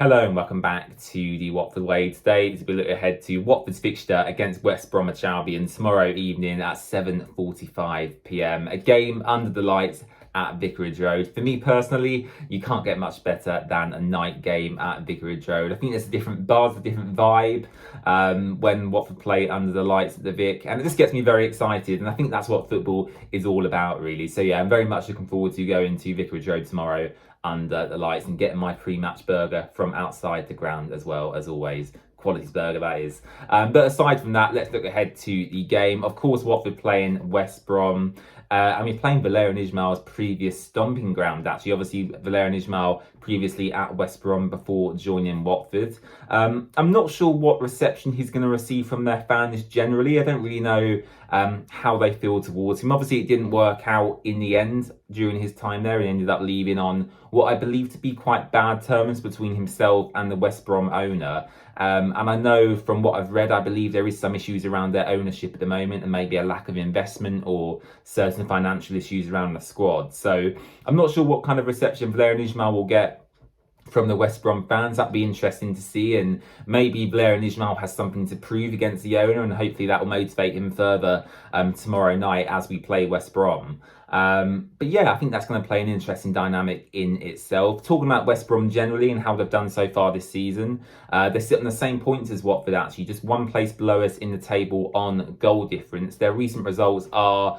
Hello and welcome back to the Watford Way. Today is we look ahead to Watford's fixture against West Bromwich Albion tomorrow evening at 7:45 p.m. A game under the lights at Vicarage Road. For me personally, you can't get much better than a night game at Vicarage Road. I think there's a different buzz, a different vibe when Watford play under the lights at the Vic, and it just gets me very excited. And I think that's what football is all about, really. So yeah, I'm very much looking forward to going to Vicarage Road tomorrow under the lights and getting my pre-match burger from outside the ground as well, as always. Quality burger, that is. But aside from that, let's look ahead to the game. Of course, Watford playing West Brom. And we're playing Valérien Ismaël's previous stomping ground, actually. Obviously, Valérien Ismaël previously at West Brom before joining Watford. I'm not sure what reception he's going to receive from their fans generally. I don't really know how they feel towards him. Obviously, it didn't work out in the end during his time there. He ended up leaving on what I believe to be quite bad terms between himself and the West Brom owner. And I know from what I've read, I believe there is some issues around their ownership at the moment and maybe a lack of investment or certain financial issues around the squad. So I'm not sure what kind of reception Valérien Ismaël will get from the West Brom fans. That'd be interesting to see, and maybe Valérien Ismaël has something to prove against the owner, and hopefully that will motivate him further tomorrow night as we play West Brom. But yeah, I think that's going to play an interesting dynamic in itself. Talking about West Brom generally and how they've done so far this season, they sit on the same points as Watford, actually, just one place below us in the table on goal difference. Their recent results are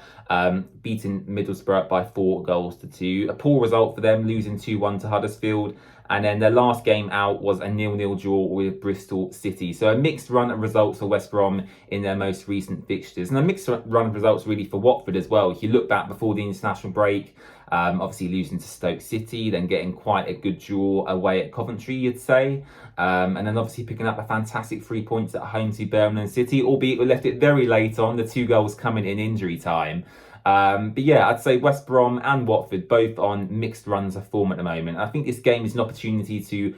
beating Middlesbrough by 4-2. A poor result for them, losing 2-1 to Huddersfield. And then their last game out was a 0-0 draw with Bristol City. So a mixed run of results for West Brom in their most recent fixtures. And a mixed run of results really for Watford as well. If you look back before the international break, obviously losing to Stoke City, then getting quite a good draw away at Coventry, you'd say. And then obviously picking up a fantastic 3 points at home to Birmingham City, albeit we left it very late on, the 2 goals coming in injury time. But yeah, I'd say West Brom and Watford both on mixed runs of form at the moment. I think this game is an opportunity to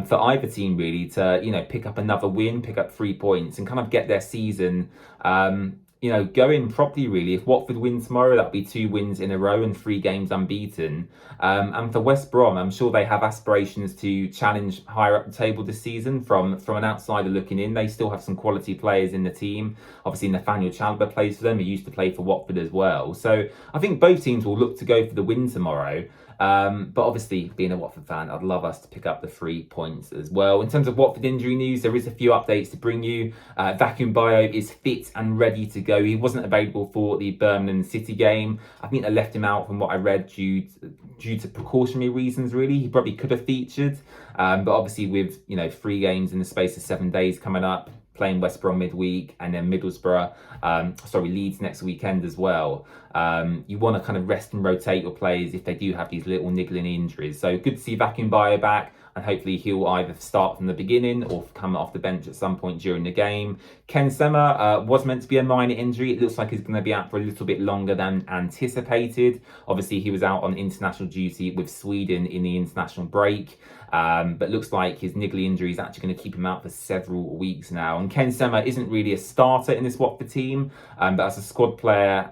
for either team really to pick up another win, pick up 3 points, and kind of get their season going properly, really. If Watford win tomorrow, that'll be 2 wins in a row and 3 games unbeaten. And for West Brom, I'm sure they have aspirations to challenge higher up the table this season. From an outsider looking in, they still have some quality players in the team. Obviously, Nathaniel Chalobah plays for them. He used to play for Watford as well. So I think both teams will look to go for the win tomorrow. But obviously, being a Watford fan, I'd love us to pick up the 3 points as well. In terms of Watford injury news, there is a few updates to bring you. Vacuum Bio is fit and ready to go. He wasn't available for the Birmingham City game. I think they left him out from what I read due to precautionary reasons, really. He probably could have featured. But obviously with, 3 games in the space of 7 days coming up, playing West Brom midweek and then Leeds next weekend as well. You want to kind of rest and rotate your players if they do have these little niggling injuries. So good to see Vacuum Bio back, and hopefully he'll either start from the beginning or come off the bench at some point during the game. Ken Sema was meant to be a minor injury. It looks like he's going to be out for a little bit longer than anticipated. Obviously, he was out on international duty with Sweden in the international break. But looks like his niggly injury is actually going to keep him out for several weeks now. And Ken Sema isn't really a starter in this Watford team, but as a squad player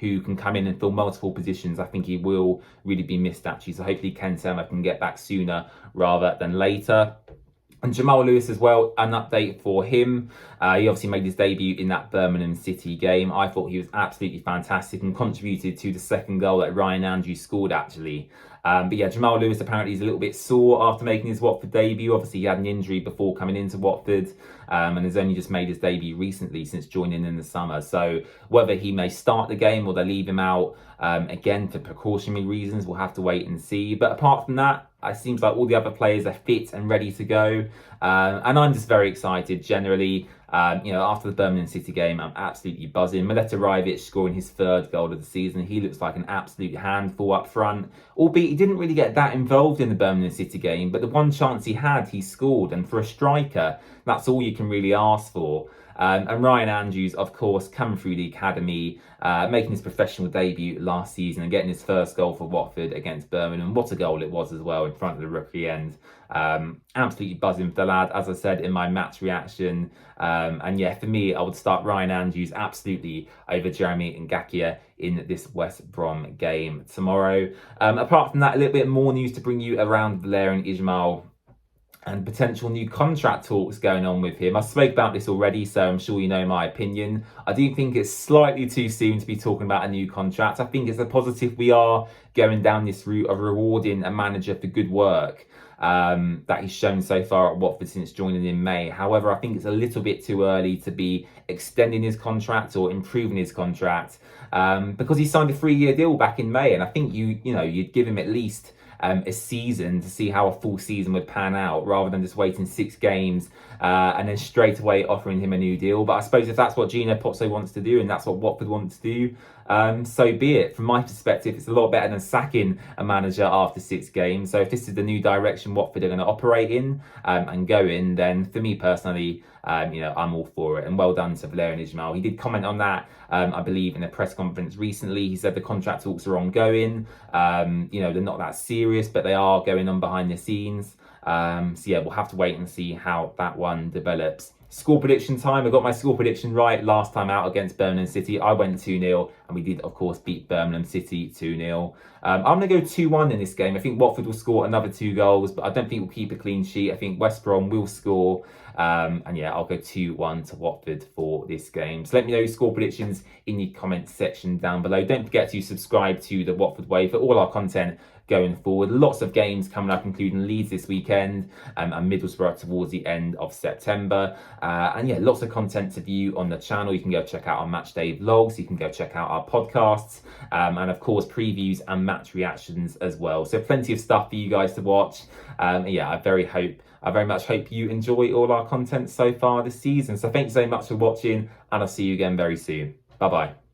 who can come in and fill multiple positions, I think he will really be missed, actually. So hopefully Ken Sema can get back sooner rather than later. And Jamal Lewis as well, an update for him. He obviously made his debut in that Birmingham City game. I thought he was absolutely fantastic and contributed to the second goal that Ryan Andrews scored, actually. But yeah, Jamal Lewis apparently is a little bit sore after making his Watford debut. Obviously, he had an injury before coming into Watford and has only just made his debut recently since joining in the summer. So whether he may start the game or they leave him out, again, for precautionary reasons, we'll have to wait and see. But apart from that, it seems like all the other players are fit and ready to go. And I'm just very excited generally. After the Birmingham City game, I'm absolutely buzzing. Mileta Rajovic scoring his 3rd goal of the season. He looks like an absolute handful up front. Albeit he didn't really get that involved in the Birmingham City game, but the one chance he had, he scored. And for a striker, that's all you can really ask for. And Ryan Andrews, of course, coming through the academy, making his professional debut last season and getting his first goal for Watford against Birmingham. What a goal it was as well in front of the rookie end. Absolutely buzzing for the lad, as I said in my match reaction. And yeah, for me, I would start Ryan Andrews absolutely over Jeremy Ngakia in this West Brom game tomorrow. Apart from that, a little bit more news to bring you around Valérien Ismaël. and potential new contract talks going on with him. I spoke about this already, so I'm sure you know my opinion. I do think it's slightly too soon to be talking about a new contract. I think it's a positive we are going down this route of rewarding a manager for good work that he's shown so far at Watford since joining in May. However, I think it's a little bit too early to be extending his contract or improving his contract because he signed a 3-year deal back in May, and I think you'd give him at least a season to see how a full season would pan out, rather than just waiting 6 games and then straight away offering him a new deal. But I suppose if that's what Gino Pozzo wants to do and that's what Watford wants to do, so be it. From my perspective, it's a lot better than sacking a manager after 6 games. So if this is the new direction Watford are going to operate in and go in, then for me personally, I'm all for it. And well done to Valérien Ismaël. He did comment on that, I believe, in a press conference recently. He said the contract talks are ongoing. They're not that serious, but they are going on behind the scenes. We'll have to wait and see how that one develops. Score prediction time. I got my score prediction right last time out against Birmingham City. I went 2-0, and we did, of course, beat Birmingham City 2-0. I'm going to go 2-1 in this game. I think Watford will score another 2 goals, but I don't think we'll keep a clean sheet. I think West Brom will score. I'll go 2-1 to Watford for this game. So let me know your score predictions in the comments section down below. Don't forget to subscribe to The Watford Way for all our content going forward. Lots of games coming up, including Leeds this weekend and Middlesbrough towards the end of September. Lots of content to view on the channel. You can go check out our match day vlogs. You can go check out our podcasts and of course previews and match reactions as well. So plenty of stuff for you guys to watch. I very much hope you enjoy all our content so far this season. So thank you so much for watching, and I'll see you again very soon. Bye bye.